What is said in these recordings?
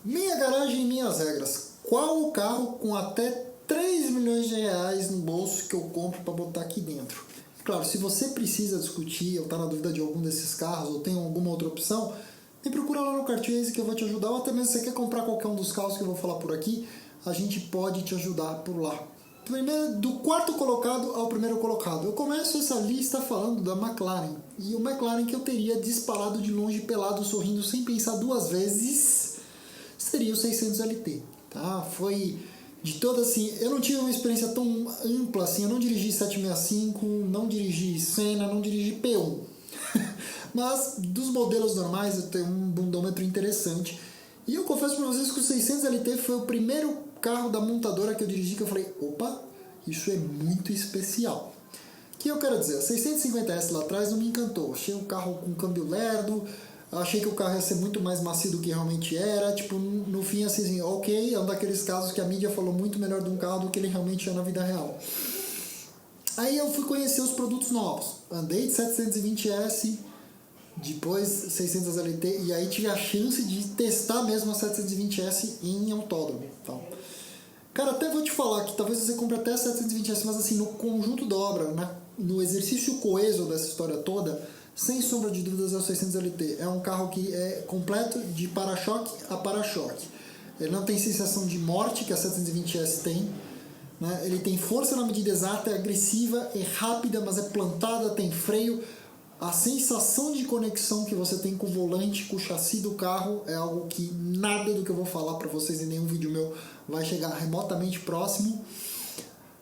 Minha garagem e minhas regras. Qual o carro com até 3 milhões de reais no bolso que eu compro para botar aqui dentro? Claro, se você precisa discutir ou está na dúvida de algum desses carros ou tem alguma outra opção, me procura lá no Cartways que eu vou te ajudar, ou até mesmo se você quer comprar qualquer um dos carros que eu vou falar por aqui, a gente pode te ajudar por lá. Primeiro, do quarto colocado ao primeiro colocado. Eu começo essa lista falando da McLaren. E o McLaren que eu teria disparado de longe, pelado, sorrindo, sem pensar duas vezes, seria o 600 LT. Tá? Foi de toda assim, eu não tive uma experiência tão ampla assim, eu não dirigi 765, não dirigi Senna, não dirigi P1. Mas dos modelos normais eu tenho um bundômetro interessante. E eu confesso para vocês que o 600 LT foi o primeiro carro da montadora que eu dirigi que eu falei, opa, isso é muito especial. O que eu quero dizer? A 650S lá atrás não me encantou. Achei o carro com câmbio lerdo, achei que o carro ia ser muito mais macio do que realmente era. Tipo, no fim, assim, ok, é um daqueles casos que a mídia falou muito melhor de um carro do que ele realmente é na vida real. Aí eu fui conhecer os produtos novos. Andei de 720S, depois 600 LT, e aí tive a chance de testar mesmo a 720S em autódromo. Então, cara, até vou te falar que talvez você compre até a 720S, mas assim, no conjunto da obra, no exercício coeso dessa história toda, sem sombra de dúvidas é o 600 LT. É um carro que é completo de para-choque a para-choque. Ele não tem sensação de morte que a 720S tem. Né? Ele tem força na medida exata, é agressiva, é rápida, mas é plantada, tem freio. A sensação de conexão que você tem com o volante, com o chassi do carro, é algo que nada do que eu vou falar para vocês em nenhum vídeo meu vai chegar remotamente próximo.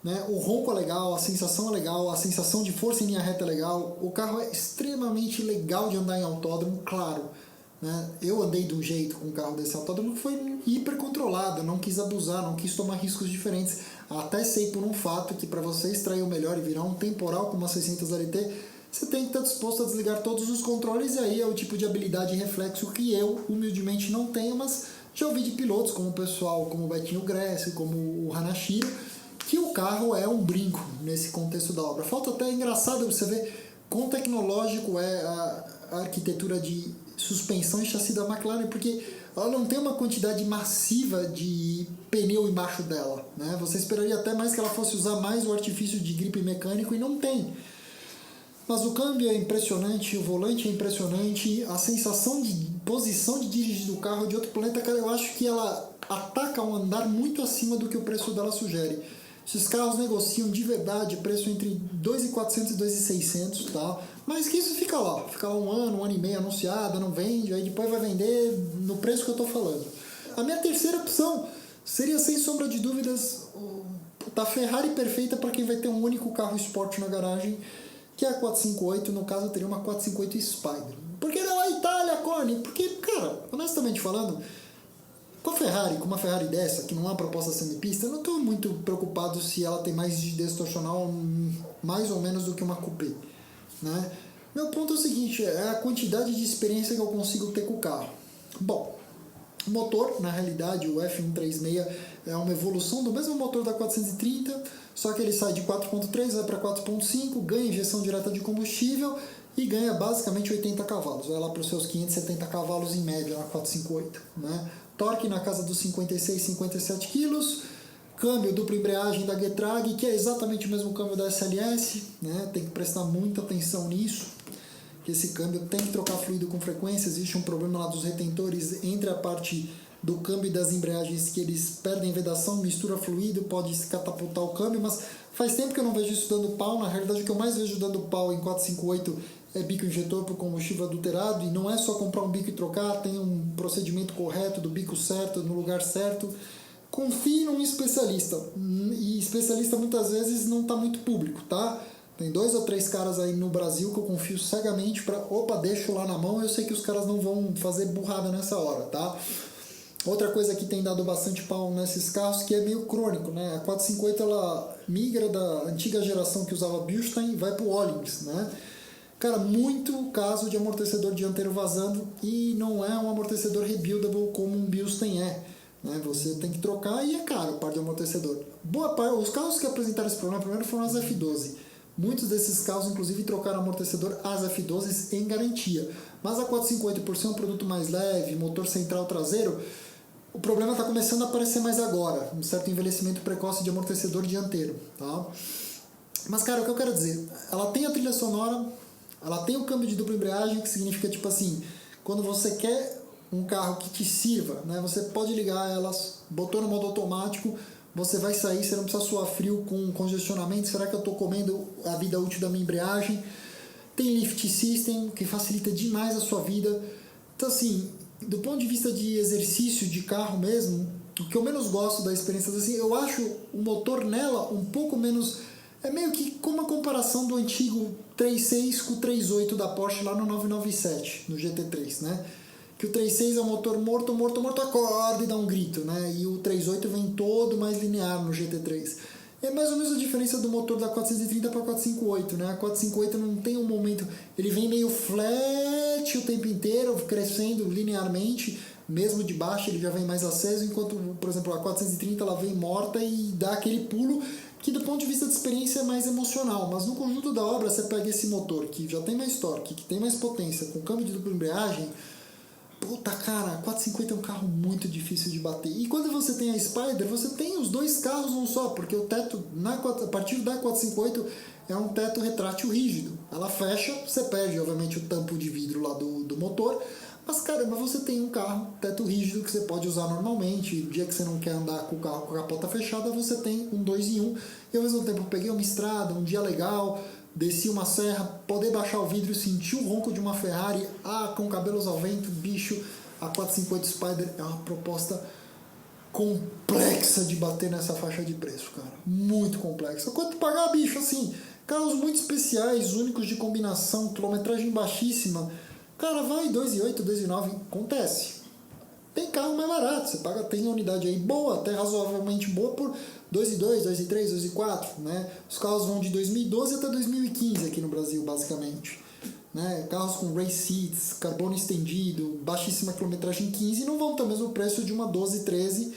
Né? O ronco é legal, a sensação é legal, a sensação de força em linha reta é legal. O carro é extremamente legal de andar em autódromo, claro. Né? Eu andei de um jeito com um carro desse autódromo que foi hiper controlado, não quis abusar, não quis tomar riscos diferentes. Até sei por um fato que para você extrair o melhor e virar um temporal com uma 600 LT, você tem que estar disposto a desligar todos os controles, e aí é o tipo de habilidade e reflexo que eu, humildemente, não tenho, mas já ouvi de pilotos como o pessoal, como o Betinho Gressi, como o Hanashiro, que o carro é um brinco nesse contexto da obra. Falta até engraçado você ver quão tecnológico é a arquitetura de suspensão e chassi da McLaren, porque ela não tem uma quantidade massiva de pneu embaixo dela. Né? Você esperaria até mais que ela fosse usar mais o artifício de gripe mecânico, e não tem. Mas o câmbio é impressionante, o volante é impressionante, a sensação de posição de dirigir do carro é de outro planeta, cara, eu acho que ela ataca um andar muito acima do que o preço dela sugere. Esses carros negociam de verdade preço entre 2.400 e 2.600, tá? Mas que isso fica lá um ano e meio anunciada, não vende, aí depois vai vender no preço que eu tô falando. A minha terceira opção seria, sem sombra de dúvidas, a Ferrari perfeita para quem vai ter um único carro esporte na garagem, que é a 458, no caso eu teria uma 458 Spider. Por que não a Itália, Cone? Porque, cara, honestamente falando, com a Ferrari, com uma Ferrari dessa, que não é uma proposta semipista, eu não estou muito preocupado se ela tem mais rigidez torsional, mais ou menos do que uma coupé. Né? Meu ponto é o seguinte, é a quantidade de experiência que eu consigo ter com o carro. Bom, o motor, na realidade, o F136 é uma evolução do mesmo motor da 430, só que ele sai de 4.3, vai para 4.5, ganha injeção direta de combustível e ganha basicamente 80 cavalos. Vai lá para os seus 570 cavalos em média na 458. Né? Torque na casa dos 56, 57 kg. Câmbio dupla embreagem da Getrag, que é exatamente o mesmo câmbio da SLS. Né? Tem que prestar muita atenção nisso, que esse câmbio tem que trocar fluido com frequência. Existe um problema lá dos retentores entre a parte do câmbio e das embreagens, que eles perdem vedação, mistura fluido, pode catapultar o câmbio, mas faz tempo que eu não vejo isso dando pau. Na realidade, o que eu mais vejo dando pau em 458 é bico injetor por combustível adulterado, e não é só comprar um bico e trocar, tem um procedimento correto do bico certo, no lugar certo. Confie num especialista, e especialista muitas vezes não está muito público, tá? Tem 2 ou 3 caras aí no Brasil que eu confio cegamente para, deixo lá na mão, eu sei que os caras não vão fazer burrada nessa hora, tá? Outra coisa que tem dado bastante pau nesses carros, que é meio crônico, né? A 458 ela migra da antiga geração que usava Bilstein e vai pro Öhlins, né? Cara, muito caso de amortecedor dianteiro vazando, e não é um amortecedor rebuildable como um Bilstein é. Né? Você tem que trocar e é caro o par de amortecedor. Boa parte, os carros que apresentaram esse problema primeiro foram as F12. Muitos desses carros, inclusive, trocaram amortecedor as F12s em garantia. Mas a 458, por ser um produto mais leve, motor central traseiro, O problema está começando a aparecer mais agora, um certo envelhecimento precoce de amortecedor dianteiro, tá? Mas, cara, o que eu quero dizer, ela tem a trilha sonora, ela tem o câmbio de dupla embreagem, que significa, tipo assim, quando você quer um carro que te sirva, né? Você pode ligar elas, botou no modo automático, você vai sair, você não precisa suar frio com congestionamento, será que eu estou comendo a vida útil da minha embreagem? Tem lift system, que facilita demais a sua vida. Então, assim, do ponto de vista de exercício de carro mesmo, o que eu menos gosto da experiência, assim, eu acho o motor nela um pouco menos... É meio que como a comparação do antigo 3.6 com o 3.8 da Porsche lá no 997, no GT3, né? Que o 3.6 é um motor morto, acorda e dá um grito, né? E o 3.8 vem todo mais linear no GT3. É mais ou menos a diferença do motor da 430 para a 458, né? A 458 não tem um momento... Ele vem meio flat o tempo inteiro, crescendo linearmente, mesmo de baixo ele já vem mais aceso, enquanto, por exemplo, a 430 ela vem morta e dá aquele pulo que do ponto de vista de experiência é mais emocional, mas no conjunto da obra você pega esse motor que já tem mais torque, que tem mais potência, com câmbio de dupla embreagem, puta cara, a 450 é um carro muito difícil de bater. E quando você tem a Spider, você tem os dois carros num só, porque o teto, a partir da 458, é um teto retrátil rígido. Ela fecha, você perde, obviamente, o tampo de vidro lá do motor, mas caramba, você tem um carro, teto rígido, que você pode usar normalmente. O dia que você não quer andar com o carro com a capota fechada, você tem um 2 em 1. E ao mesmo tempo, eu peguei uma estrada, um dia legal, desci uma serra, poder baixar o vidro e sentir o ronco de uma Ferrari, com cabelos ao vento, bicho, a 450 Spider é uma proposta complexa de bater nessa faixa de preço, cara. Muito complexa. Quanto pagar, bicho, assim, carros muito especiais, únicos de combinação, quilometragem baixíssima, cara, vai 2.8, 2.9, acontece. Tem carro mais barato, você paga, tem unidade aí boa, até razoavelmente boa, por 2.2, 2.3, 2.4, né? Os carros vão de 2012 até 2015 aqui no Brasil, basicamente. Né? Carros com race seats, carbono estendido, baixíssima quilometragem 15, não vão ter o mesmo preço de uma 12, 13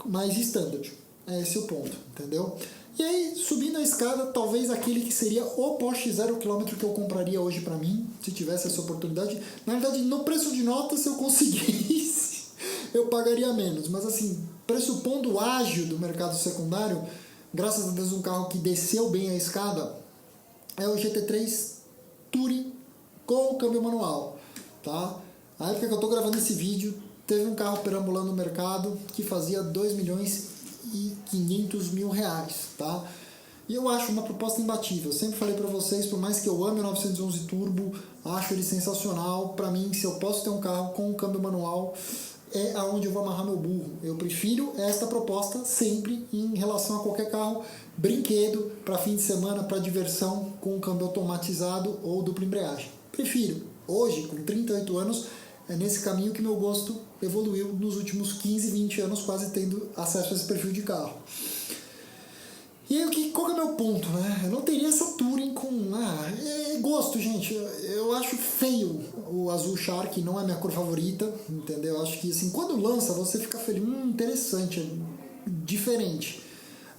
mais standard. É esse o ponto, entendeu? E aí, subindo a escada, talvez aquele que seria o Porsche 0km que eu compraria hoje pra mim, se tivesse essa oportunidade. Na verdade, no preço de nota, se eu conseguisse, eu pagaria menos. Mas assim, pressupondo o ágil do mercado secundário, graças a Deus um carro que desceu bem a escada, é o GT3 Touring com câmbio manual, tá? Na época que eu tô gravando esse vídeo, teve um carro perambulando no mercado que fazia 2.500.000 reais, tá? E eu acho uma proposta imbatível. Eu sempre falei pra vocês, por mais que eu ame o 911 Turbo, acho ele sensacional. Pra mim, se eu posso ter um carro com um câmbio manual, é aonde eu vou amarrar meu burro. Eu prefiro esta proposta sempre em relação a qualquer carro brinquedo para fim de semana, para diversão, com câmbio automatizado ou dupla embreagem. Prefiro. Hoje, com 38 anos, é nesse caminho que meu gosto evoluiu nos últimos 15, 20 anos, quase tendo acesso a esse perfil de carro. E aí, qual que é o meu ponto, né? Eu não teria essa Touring com... gosto, gente. Eu acho feio o azul Shark, não é minha cor favorita, entendeu? Eu acho que, assim, quando lança, você fica feliz. Interessante, diferente.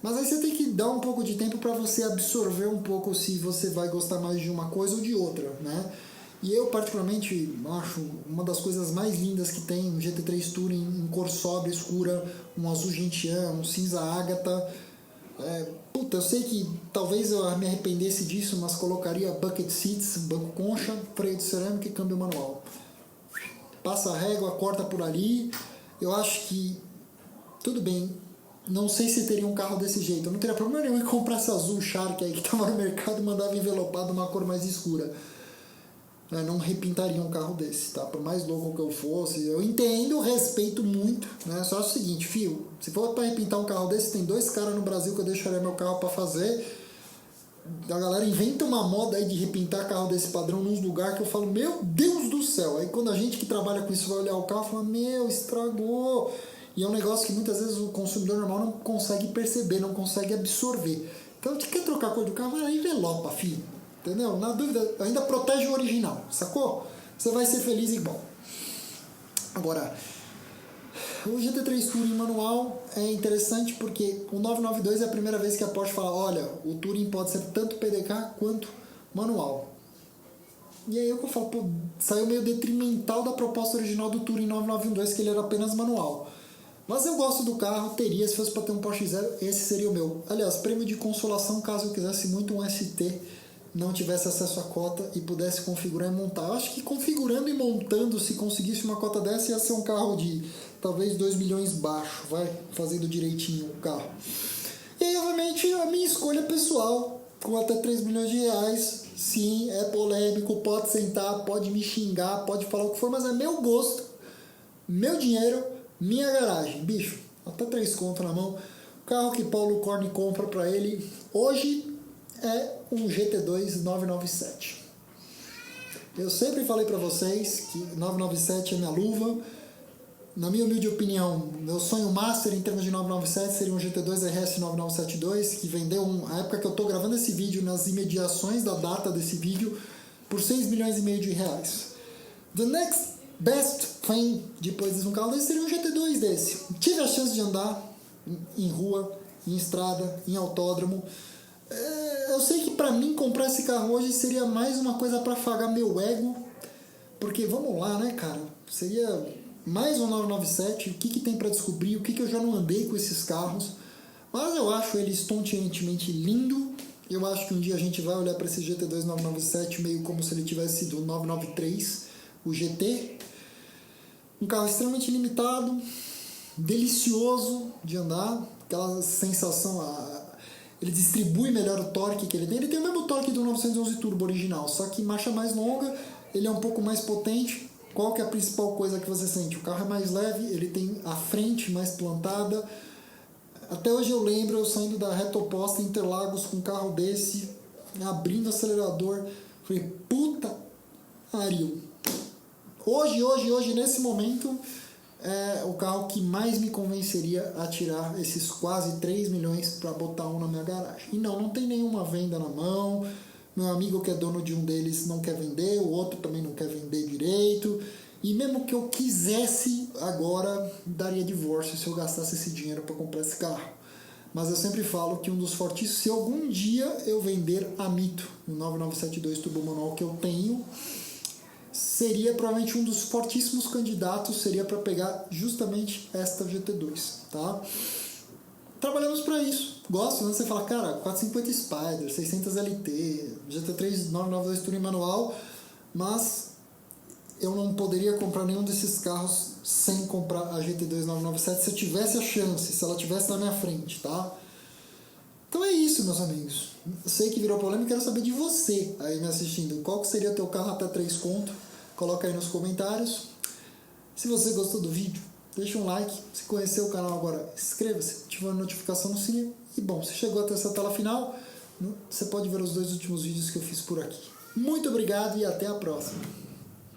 Mas aí você tem que dar um pouco de tempo para você absorver um pouco se você vai gostar mais de uma coisa ou de outra, né? E eu, particularmente, acho uma das coisas mais lindas que tem um GT3 Touring em cor sóbria, escura, um azul gentian, um cinza ágata. Eu sei que talvez eu me arrependesse disso, mas colocaria bucket seats, banco concha, freio de cerâmica e câmbio manual. Passa a régua, corta por ali. Eu acho que, tudo bem, não sei se teria um carro desse jeito. Eu não teria problema nenhum em comprar esse azul Shark aí que estava no mercado e mandava envelopado uma cor mais escura. Eu não repintaria um carro desse, tá? Por mais louco que eu fosse, eu entendo, respeito muito, né? Só o seguinte, fio, se for para repintar um carro desse, tem 2 caras no Brasil que eu deixaria meu carro para fazer. A galera inventa uma moda aí de repintar carro desse padrão nos lugares que eu falo, meu Deus do céu. Aí quando a gente que trabalha com isso vai olhar o carro, fala, meu, estragou. E é um negócio que muitas vezes o consumidor normal não consegue perceber, não consegue absorver. Então, se quer trocar a cor do carro, vai envelopa, filho. Entendeu? Na dúvida, ainda protege o original, sacou? Você vai ser feliz igual. Agora, o GT3 Touring manual é interessante porque o 992 é a primeira vez que a Porsche fala, olha, o Touring pode ser tanto PDK quanto manual. E aí eu falo, pô, saiu meio detrimental da proposta original do Touring 992, que ele era apenas manual. Mas eu gosto do carro, teria, se fosse para ter um Porsche Zero, esse seria o meu. Aliás, prêmio de consolação caso eu quisesse muito um ST, não tivesse acesso à cota e pudesse configurar e montar. Eu acho que configurando e montando, se conseguisse uma cota dessa, ia ser um carro de talvez 2 milhões baixo, vai, fazendo direitinho o carro. E aí, obviamente, a minha escolha pessoal, com até 3 milhões de reais, sim, é polêmico, pode sentar, pode me xingar, pode falar o que for, mas é meu gosto, meu dinheiro, minha garagem. Bicho, até 3 conto na mão. O carro que Paulo Corne compra pra ele hoje é um GT2 997. Eu sempre falei pra vocês que 997 é minha luva. Na minha humilde opinião, meu sonho master em termos de 997 seria um GT2 RS 9972, que vendeu, a época que eu estou gravando esse vídeo, nas imediações da data desse vídeo, por 6 milhões e meio de reais. The next best thing, depois de um carro desse, seria um GT2 desse. Tive a chance de andar em rua, em estrada, em autódromo. Eu sei que para mim comprar esse carro hoje seria mais uma coisa para afagar meu ego, porque vamos lá, né, cara? Seria mais um 997, o que tem para descobrir, o que eu já não andei com esses carros, mas eu acho ele estonteantemente lindo. Eu acho que um dia a gente vai olhar para esse GT2 997 meio como se ele tivesse sido o 993, o GT. Um carro extremamente limitado, delicioso de andar, aquela sensação, ele distribui melhor o torque que ele tem. Ele tem o mesmo torque do 911 Turbo original, só que marcha mais longa, ele é um pouco mais potente. Qual que é a principal coisa que você sente? O carro é mais leve, ele tem a frente mais plantada. Até hoje eu lembro eu saindo da reta oposta em Interlagos com um carro desse, abrindo o acelerador, falei, puta pariu. Hoje, nesse momento, é o carro que mais me convenceria a tirar esses quase 3 milhões para botar um na minha garagem. E não tem nenhuma venda na mão. Meu amigo que é dono de um deles não quer vender, o outro também não quer vender direito. E mesmo que eu quisesse, agora daria divórcio se eu gastasse esse dinheiro para comprar esse carro. Mas eu sempre falo que um dos fortíssimos, se algum dia eu vender a Mito, o 9972 Turbo Manual que eu tenho, seria provavelmente um dos fortíssimos candidatos, seria para pegar justamente esta GT2, tá? Trabalhamos para isso. Gosto, né? Você fala, cara, 450 Spider, 600 LT, GT3 992 Touring manual, mas eu não poderia comprar nenhum desses carros sem comprar a GT2 997 se eu tivesse a chance, se ela tivesse na minha frente, tá? Então é isso, meus amigos. Eu sei que virou polêmica, quero saber de você aí me assistindo. Qual que seria teu carro até 3 conto? Coloca aí nos comentários. Se você gostou do vídeo, deixa um like. Se conheceu o canal agora, inscreva-se, ativa a notificação no sininho. E bom, se chegou até essa tela final, você pode ver os 2 últimos vídeos que eu fiz por aqui. Muito obrigado e até a próxima.